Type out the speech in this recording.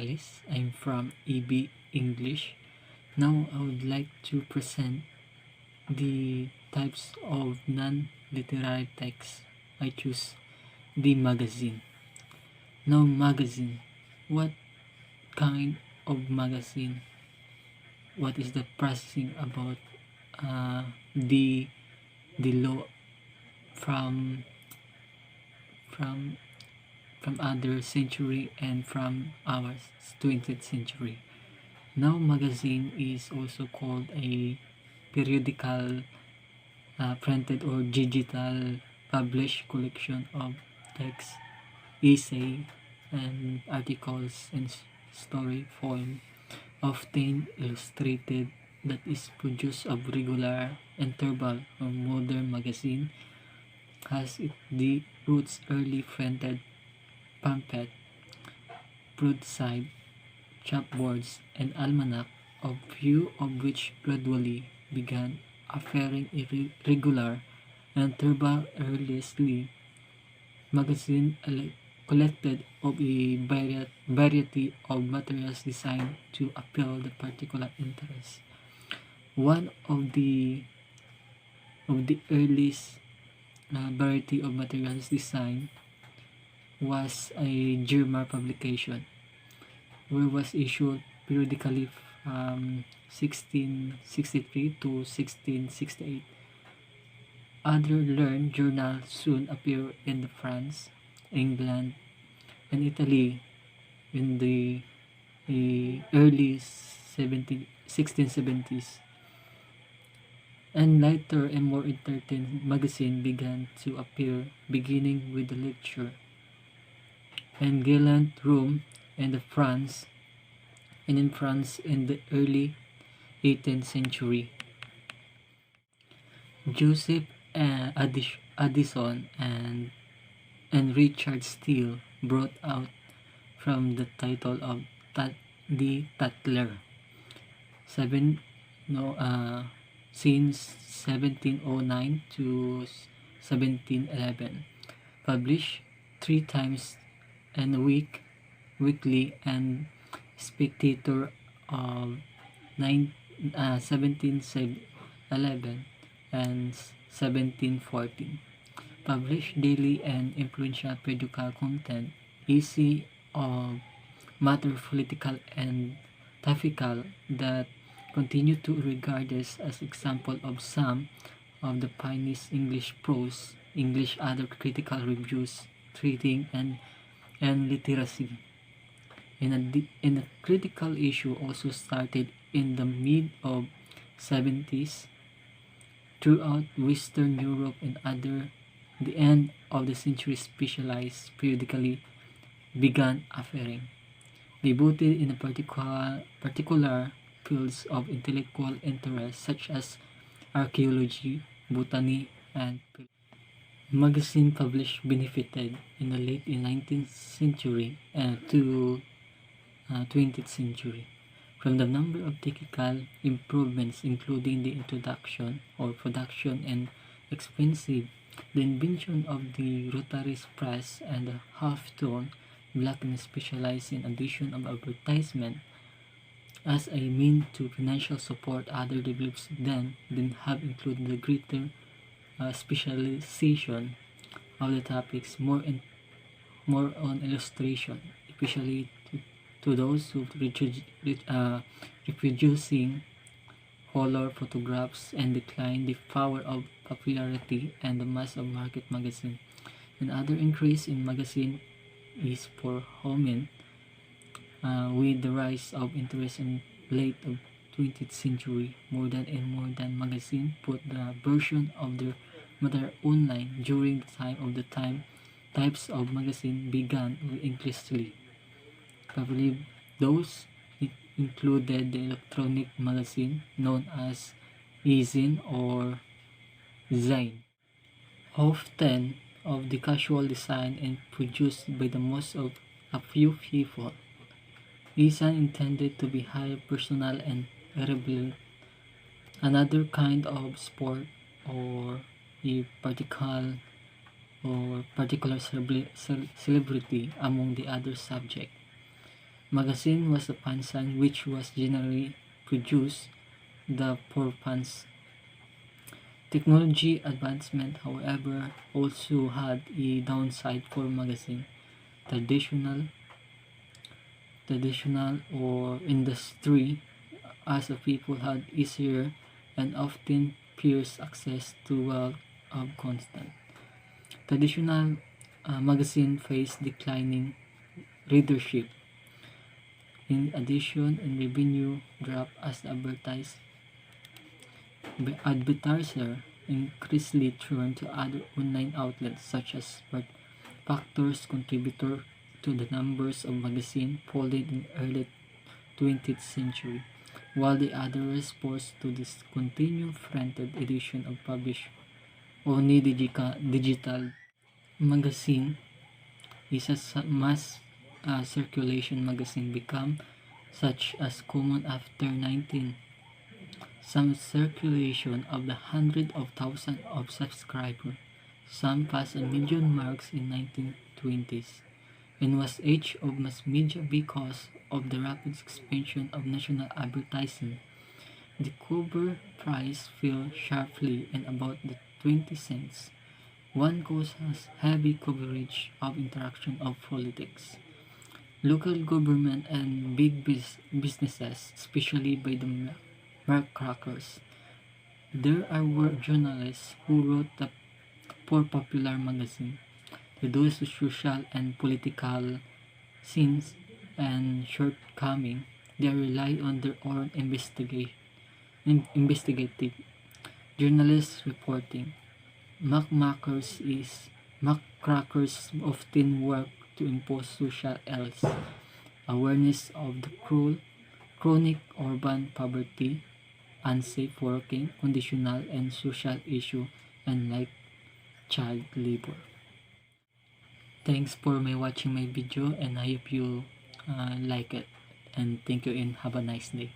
Alice. I'm from EB English. Now I would like to present the types of non-literary text I choose. The magazine. Now magazine. What kind of magazine? What is the processing about the law from from other century and from our 20th century. Now magazine is also called a periodical, printed or digital published collection of text, essay, and articles in story form, often illustrated, that is produced of regular interval. A modern magazine has the roots early printed pamphlet, broadside, chapbooks, and almanac, of few of which gradually began appearing irregular interval. Earliestly magazine collected of a variety of materials designed to appeal the particular interest. One of the earliest variety of materials designed was a German publication, where was issued periodically from 1663 to 1668. Other learned journals soon appeared in France, England, and Italy in the early 1670s. And later and more entertaining magazine began to appear, beginning with the lecture and gallant Rome and France, and in France in the early 18th century. Joseph Addison and Richard Steele brought out from the title of the Tatler, seven no since 1709 to 1711, published 3 times in a week, weekly, and Spectator of 1711 and 1714, published daily and influential periodical content, easy of matter, political and topical, that continue to regarded as example of some of the finest English prose, English other critical reviews, treating and literacy. In a critical issue also started in the mid of 70s throughout Western Europe and other. The end of the century specialized periodically began appearing, devoted in a particular fields of intellectual interest such as archaeology, botany, and magazine published benefited in the late 19th century to 20th century from the number of technical improvements, including the introduction or production and expensive the invention of the rotary press and the half-tone blackening, specialized in addition of advertisement as a mean to financial support. Other develops then have included the greater specialization of the topics, more on illustration, especially to those who reproducing color photographs, and decline the power of popularity and the mass of market magazine. Another increase in magazine is for Homin, with the rise of interest in late of 20th century. Modern magazine put the version of their matter online during the time of the types of magazine began increasingly. Probably those included the electronic magazine known as e-zine or zine, often of the casual design and produced by the most of a few people. E-zine intended to be highly personal and irreverent, another kind of sport or a particular celebrity among the other subject. Magazine was a pansan which was generally produced the for pans. Technology advancement, however, also had a downside for magazine. Traditional, traditional or industry as a people had easier and often fierce access to wealth of constant. Traditional magazine faced declining readership. In addition, and revenue dropped as advertiser increasingly turned to other online outlets such as factors contributor to the numbers of magazine falling in early 20th century, while the other was forced to discontinue printed edition of published only digital magazine is a mass circulation magazine become such as common after 19 some circulation of the hundred of thousands of subscribers. Some passed a million marks in 1920s and was age of mass media because of the rapid expansion of national advertising. The cover price fell sharply and about the 20 cents. One cause has heavy coverage of interaction of politics, local government and big businesses, especially by the crackers. There were journalists who wrote for popular magazine, reduced to social and political scenes and shortcoming. They rely on their own investigative journalists reporting. Muckrakers often work to impose social ills, awareness of the chronic urban poverty, unsafe working conditions and social issue and like child labor. Thanks for watching my video and I hope you like it and thank you and have a nice day.